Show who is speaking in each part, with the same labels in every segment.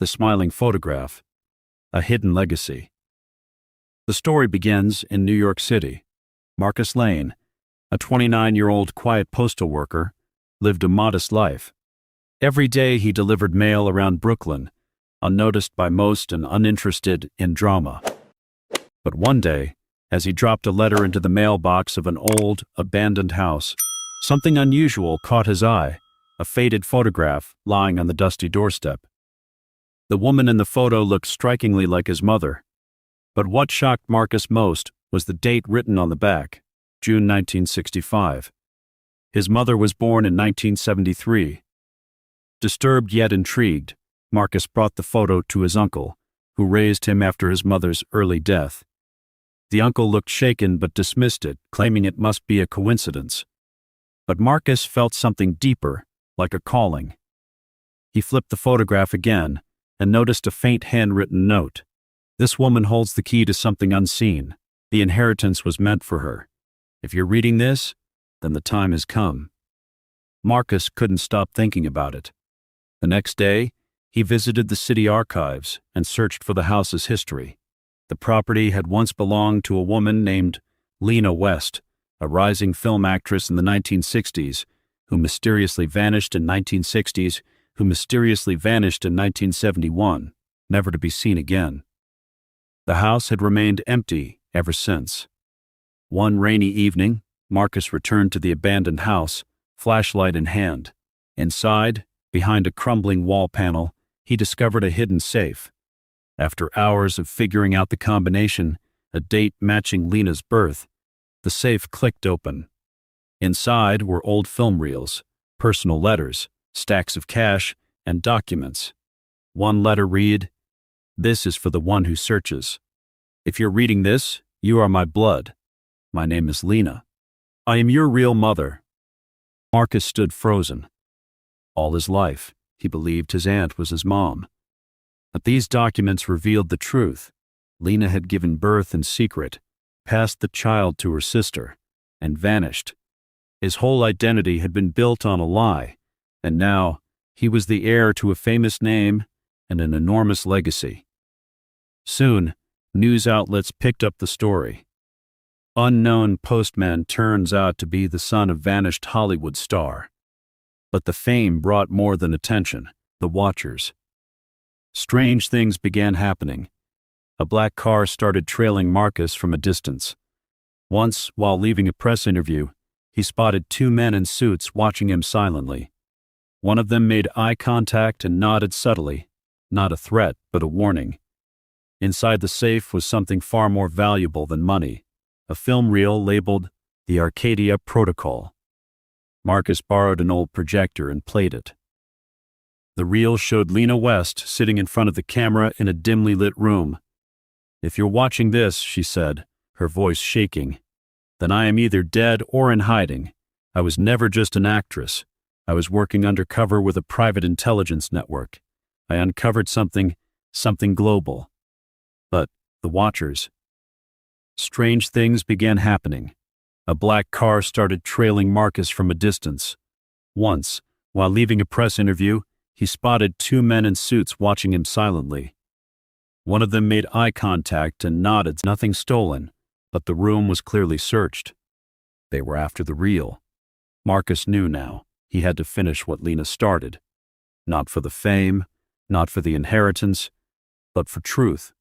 Speaker 1: The Smiling Photograph, A Hidden Legacy. The story begins in New York City. Marcus Lane, a 29-year-old quiet postal worker, lived a modest life. Every day he delivered mail around Brooklyn, unnoticed by most and uninterested in drama. But one day, as he dropped a letter into the mailbox of an old, abandoned house, something unusual caught his eye, a faded photograph lying on the dusty doorstep. The woman in the photo looked strikingly like his mother. But what shocked Marcus most was the date written on the back, June 1965. His mother was born in 1973. Disturbed yet intrigued, Marcus brought the photo to his uncle, who raised him after his mother's early death. The uncle looked shaken but dismissed it, claiming it must be a coincidence. But Marcus felt something deeper, like a calling. He flipped the photograph again and noticed a faint handwritten note. This woman holds the key to something unseen. The inheritance was meant for her. If you're reading this, then the time has come. Marcus couldn't stop thinking about it. The next day, he visited the city archives and searched for the house's history. The property had once belonged to a woman named Lena West, a rising film actress in the 1960s, who mysteriously vanished in 1971, never to be seen again. The house had remained empty ever since. One rainy evening, Marcus returned to the abandoned house, flashlight in hand. Inside, behind a crumbling wall panel, he discovered a hidden safe. After hours of figuring out the combination, a date matching Lena's birth, the safe clicked open. Inside were old film reels, personal letters, stacks of cash, and documents. One letter read, "This is for the one who searches. If you're reading this, you are my blood. My name is Lena. I am your real mother." Marcus stood frozen. All his life, he believed his aunt was his mom. But these documents revealed the truth. Lena had given birth in secret, passed the child to her sister, and vanished. His whole identity had been built on a lie, and now he was the heir to a famous name and an enormous legacy. Soon, news outlets picked up the story. Unknown postman turns out to be the son of vanished Hollywood star. But the fame brought more than attention, the watchers. Strange things began happening. A black car started trailing Marcus from a distance. Once, while leaving a press interview, he spotted two men in suits watching him silently. One of them made eye contact and nodded subtly, not a threat, but a warning. Inside the safe was something far more valuable than money, a film reel labeled The Arcadia Protocol. Marcus borrowed an old projector and played it. The reel showed Lena West sitting in front of the camera in a dimly lit room. "If you're watching this," she said, her voice shaking, "then I am either dead or in hiding. I was never just an actress. I was working undercover with a private intelligence network. I uncovered something global." But the watchers. Strange things began happening. A black car started trailing Marcus from a distance. Once, while leaving a press interview, he spotted two men in suits watching him silently. One of them made eye contact and nodded. Nothing stolen, but the room was clearly searched. They were after the reel. Marcus knew now he had to finish what Lena started. Not for the fame, not for the inheritance, but for truth.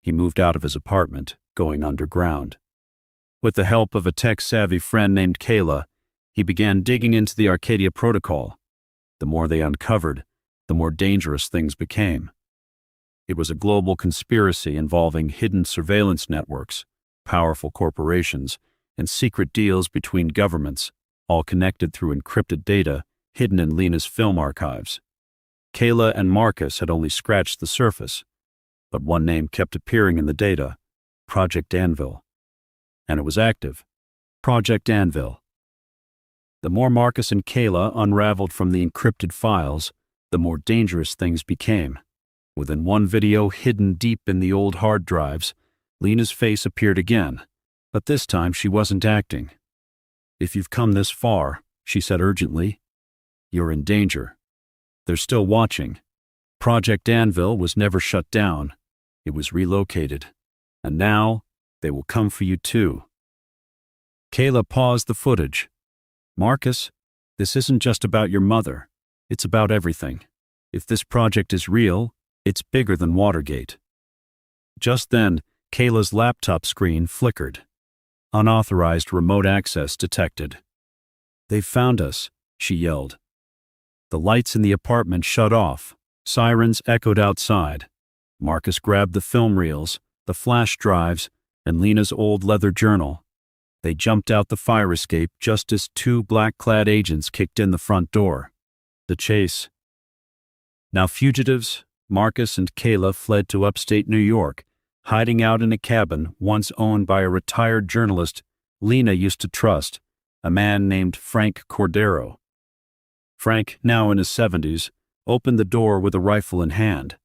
Speaker 1: He moved out of his apartment, going underground. With the help of a tech-savvy friend named Kayla, he began digging into the Arcadia Protocol. The more they uncovered, the more dangerous things became. It was a global conspiracy involving hidden surveillance networks, powerful corporations, and secret deals between governments, all connected through encrypted data hidden in Lena's film archives. Kayla and Marcus had only scratched the surface, but one name kept appearing in the data, Project Anvil. And it was active. Project Anvil. The more Marcus and Kayla unraveled from the encrypted files, the more dangerous things became. Within one video hidden deep in the old hard drives, Lena's face appeared again, but this time she wasn't acting. "If you've come this far," she said urgently, "you're in danger. They're still watching. Project Anvil was never shut down. It was relocated. And now, they will come for you too. Kayla paused the footage. Marcus, this isn't just about your mother. It's about everything. If this project is real, it's bigger than Watergate. Just then, Kayla's laptop screen flickered. Unauthorized remote access detected. "They've found us," she yelled. The lights in the apartment shut off. Sirens echoed outside. Marcus grabbed the film reels, the flash drives, and Lena's old leather journal. They jumped out the fire escape just as two black-clad agents kicked in the front door. The chase. Now fugitives, Marcus and Kayla fled to upstate New York, hiding out in a cabin once owned by a retired journalist Lena used to trust, a man named Frank Cordero. Frank, now in his 70s, opened the door with a rifle in hand.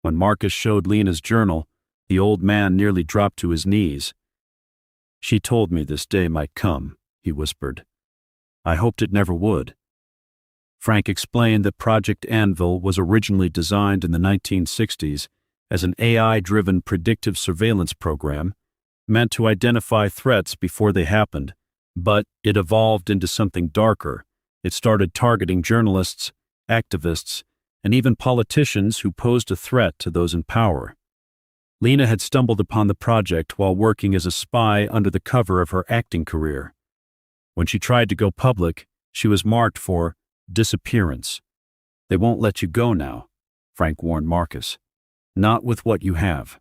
Speaker 1: When Marcus showed Lena's journal, the old man nearly dropped to his knees. "She told me this day might come," he whispered. "I hoped it never would." Frank explained that Project Anvil was originally designed in the 1960s as an AI-driven predictive surveillance program meant to identify threats before they happened, but it evolved into something darker. It started targeting journalists, activists, and even politicians who posed a threat to those in power. Lena had stumbled upon the project while working as a spy under the cover of her acting career. When she tried to go public, she was marked for disappearance. "They won't let you go now," Frank warned Marcus. "Not with what you have."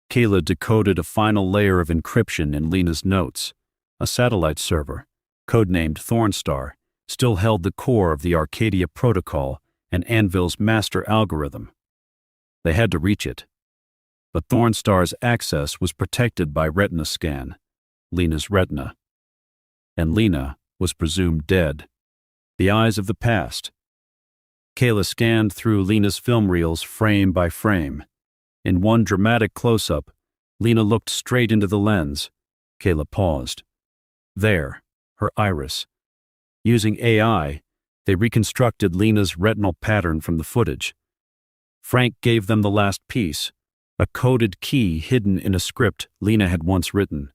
Speaker 1: Kayla decoded a final layer of encryption in Lena's notes. A satellite server, codenamed Thornstar, still held the core of the Arcadia protocol and Anvil's master algorithm. They had to reach it. But Thornstar's access was protected by retina scan, Lena's retina. And Lena was presumed dead. The eyes of the past. Kayla scanned through Lena's film reels frame by frame. In one dramatic close-up, Lena looked straight into the lens. Kayla paused. There, her iris. Using AI, they reconstructed Lena's retinal pattern from the footage. Frank gave them the last piece, a coded key hidden in a script Lena had once written.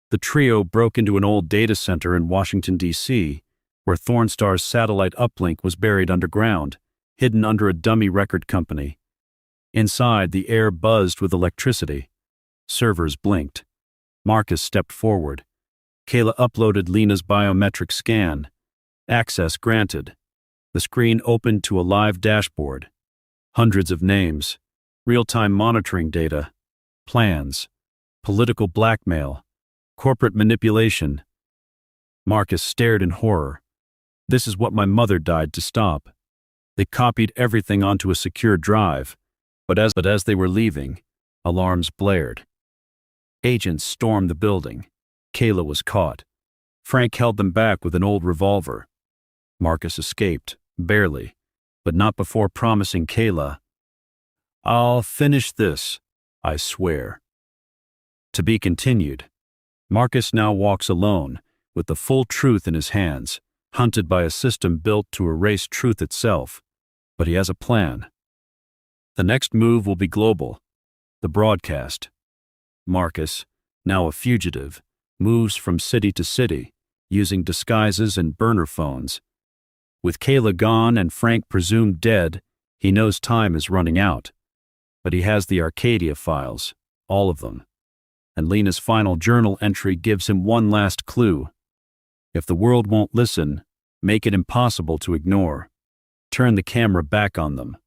Speaker 1: The trio broke into an old data center in Washington, D.C., where Thornstar's satellite uplink was buried underground, hidden under a dummy record company. Inside, the air buzzed with electricity. Servers blinked. Marcus stepped forward. Kayla uploaded Lena's biometric scan. Access granted. The screen opened to a live dashboard. Hundreds of names, real-time monitoring data, plans, political blackmail, corporate manipulation. Marcus stared in horror. "This is what my mother died to stop." They copied everything onto a secure drive, but as they were leaving, alarms blared. Agents stormed the building. Kayla was caught. Frank held them back with an old revolver. Marcus escaped, barely, but not before promising Kayla, "I'll finish this, I swear." To be continued. Marcus now walks alone, with the full truth in his hands, hunted by a system built to erase truth itself. But he has a plan. The next move will be global. The broadcast. Marcus, now a fugitive, moves from city to city, using disguises and burner phones. With Kayla gone and Frank presumed dead, he knows time is running out. But he has the Arcadia files, all of them. And Lena's final journal entry gives him one last clue. If the world won't listen, make it impossible to ignore. Turn the camera back on them.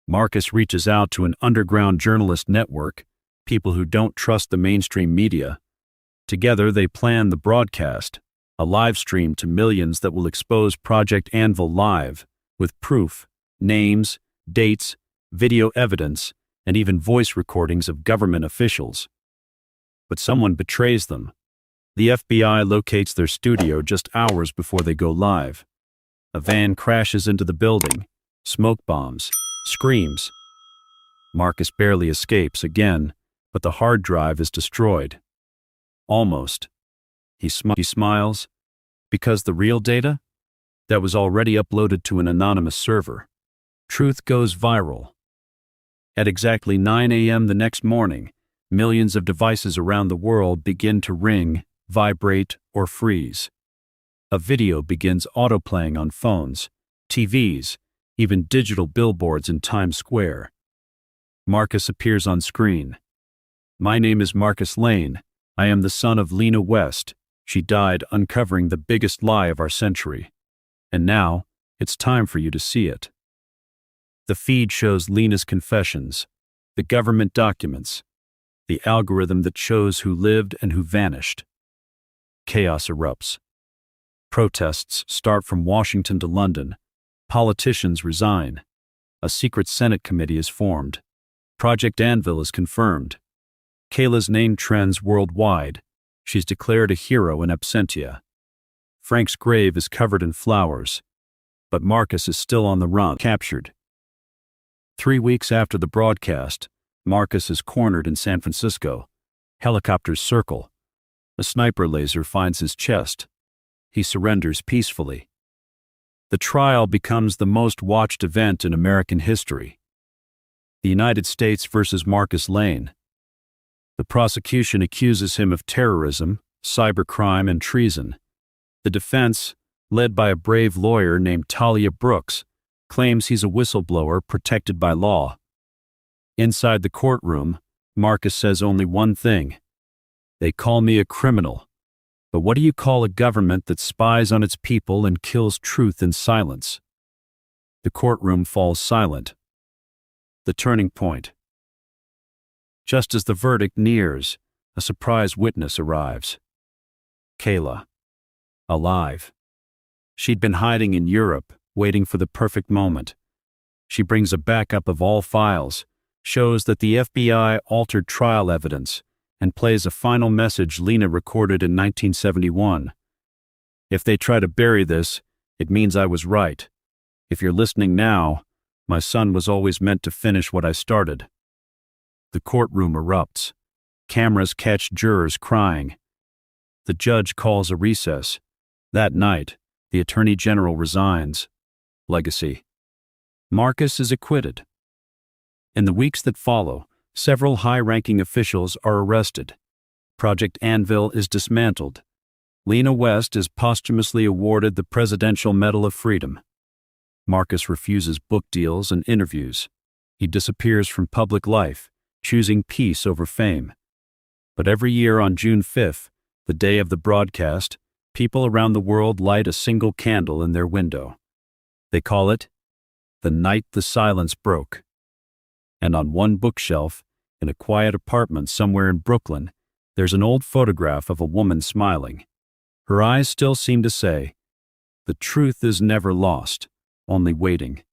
Speaker 1: Marcus reaches out to an underground journalist network, people who don't trust the mainstream media. Together they plan the broadcast, a live stream to millions that will expose Project Anvil live, with proof, names, dates, video evidence, and even voice recordings of government officials. But someone betrays them. The FBI locates their studio just hours before they go live. A van crashes into the building, smoke bombs, screams. Marcus barely escapes again, but the hard drive is destroyed. Almost. He smiles, because the real data? That was already uploaded to an anonymous server. Truth goes viral. At exactly 9 a.m. the next morning, millions of devices around the world begin to ring, vibrate, or freeze. A video begins autoplaying on phones, TVs, even digital billboards in Times Square. Marcus appears on screen. "My name is Marcus Lane. I am the son of Lena West. She died uncovering the biggest lie of our century. And now, it's time for you to see it." The feed shows Lena's confessions, the government documents, the algorithm that shows who lived and who vanished. Chaos erupts. Protests start from Washington to London. Politicians resign. A secret Senate committee is formed. Project Anvil is confirmed. Kayla's name trends worldwide. She's declared a hero in absentia. Frank's grave is covered in flowers. But Marcus is still on the run, captured. 3 weeks after the broadcast, Marcus is cornered in San Francisco. Helicopters circle. A sniper laser finds his chest. He surrenders peacefully. The trial becomes the most watched event in American history. The United States versus Marcus Lane. The prosecution accuses him of terrorism, cybercrime, and treason. The defense, led by a brave lawyer named Talia Brooks, claims he's a whistleblower protected by law. Inside the courtroom, Marcus says only one thing: "They call me a criminal. But what do you call a government that spies on its people and kills truth in silence?" The courtroom falls silent. The turning point. Just as the verdict nears, a surprise witness arrives. Kayla. Alive. She'd been hiding in Europe, waiting for the perfect moment. She brings a backup of all files, shows that the FBI altered trial evidence, and plays a final message Lena recorded in 1971. "If they try to bury this, it means I was right. If you're listening now, my son was always meant to finish what I started." The courtroom erupts. Cameras catch jurors crying. The judge calls a recess. That night, the Attorney General resigns. Legacy. Marcus is acquitted. In the weeks that follow, several high-ranking officials are arrested. Project Anvil is dismantled. Lena West is posthumously awarded the Presidential Medal of Freedom. Marcus refuses book deals and interviews. He disappears from public life, choosing peace over fame. But every year on June 5th, the day of the broadcast, people around the world light a single candle in their window. They call it "The Night the Silence Broke." And on one bookshelf, in a quiet apartment somewhere in Brooklyn, there's an old photograph of a woman smiling. Her eyes still seem to say, "The truth is never lost, only waiting."